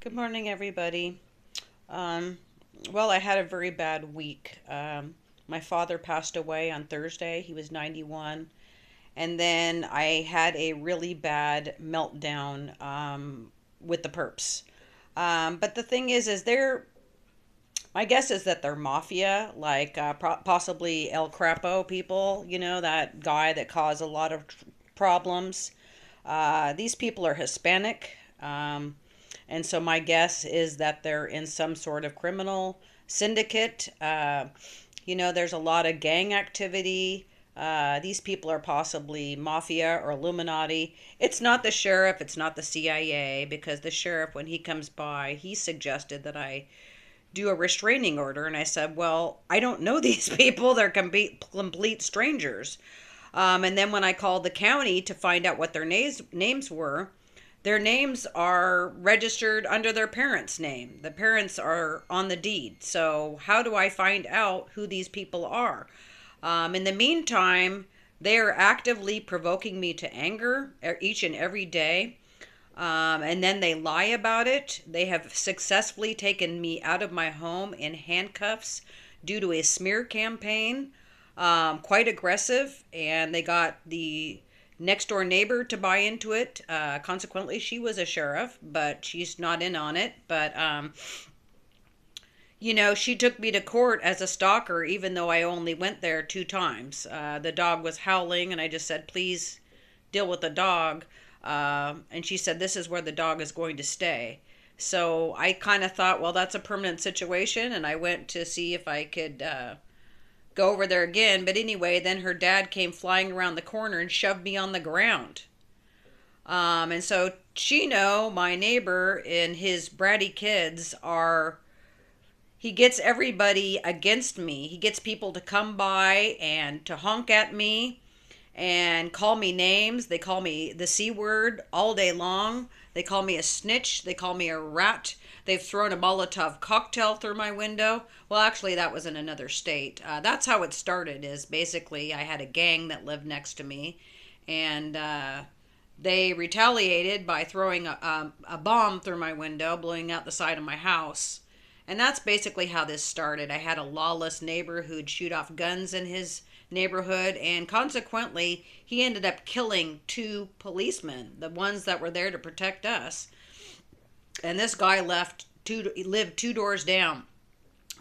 Good morning, everybody. Um, well, I had a very bad week. My father passed away on Thursday. He was 91. And then I had a really bad meltdown with the perps. But the thing is my guess is that they're mafia, like possibly El Crapo people, that guy that caused a lot of problems. These people are Hispanic. And so my guess is that they're in some sort of criminal syndicate. There's a lot of gang activity. These people are possibly mafia or Illuminati. It's not the sheriff, it's not the CIA, because the sheriff, when he comes by, he suggested that I do a restraining order. And I said, well, I don't know these people. They're complete strangers. And then when I called the county to find out what their names were, their names are registered under their parents' name. The parents are on the deed. So how do I find out who these people are? In the meantime, they are actively provoking me to anger each and every day. And then they lie about it. They have successfully taken me out of my home in handcuffs due to a smear campaign. Quite aggressive, and they got the next door neighbor to buy into it. Consequently, she was a sheriff, but she's not in on it. But she took me to court as a stalker, even though I only went there 2 times. The dog was howling, and I just said, please deal with the dog. And she said, this is where the dog is going to stay. So I kind of thought, well, that's a permanent situation. And I went to see if I could go over there again. But anyway, then her dad came flying around the corner and shoved me on the ground. And so Chino, my neighbor, and his bratty kids are he gets everybody against me. He gets people to come by and to honk at me and call me names. They call me the C word all day long. They call me a snitch. They call me a rat. They've thrown a Molotov cocktail through my window. Well, actually, that was in another state. That's how it started, is basically I had a gang that lived next to me, and they retaliated by throwing a bomb through my window, blowing out the side of my house. And that's basically how this started. I had a lawless neighbor who'd shoot off guns in his neighborhood, and consequently, he ended up killing 2 policemen, the ones that were there to protect us. And this guy lived 2 doors down.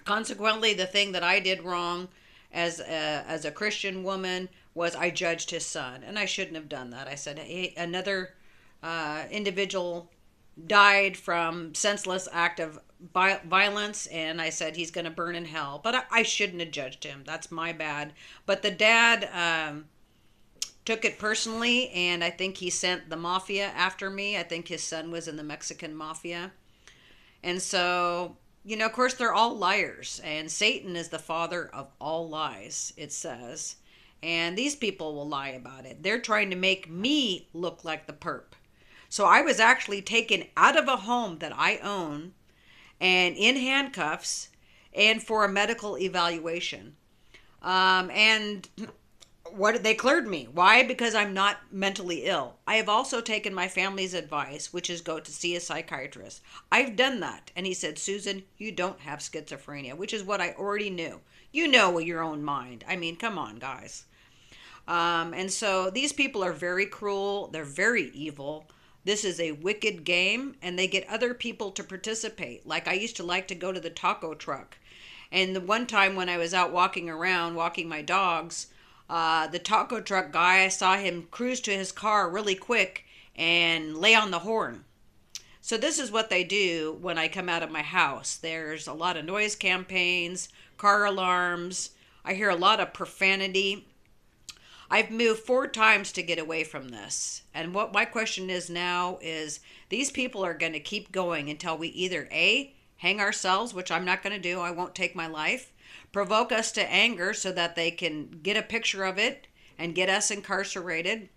Consequently, the thing that I did wrong as a Christian woman was I judged his son, and I shouldn't have done that. I said, hey, another individual died from senseless act of violence, and I said he's going to burn in hell. But I shouldn't have judged him. That's my bad. But the dad took it personally, and I think he sent the mafia after me. I think his son was in the Mexican mafia. And so, of course, they're all liars, and Satan is the father of all lies, it says. And these people will lie about it. They're trying to make me look like the perp. So I was actually taken out of a home that I own and in handcuffs and for a medical evaluation. And what they cleared me. Why? Because I'm not mentally ill. I have also taken my family's advice, which is go to see a psychiatrist. I've done that. And he said, Susan, you don't have schizophrenia, which is what I already knew. You know with your own mind. I mean, come on, guys. And so these people are very cruel. They're very evil. This is a wicked game, and they get other people to participate. Like I used to like to go to the taco truck. And the one time when I was out walking around, walking my dogs, the taco truck guy, I saw him cruise to his car really quick and lay on the horn. So this is what they do when I come out of my house. There's a lot of noise campaigns, car alarms. I hear a lot of profanity. I've moved 4 times to get away from this. And what my question is now is these people are going to keep going until we either A, hang ourselves, which I'm not going to do, I won't take my life, provoke us to anger so that they can get a picture of it and get us incarcerated,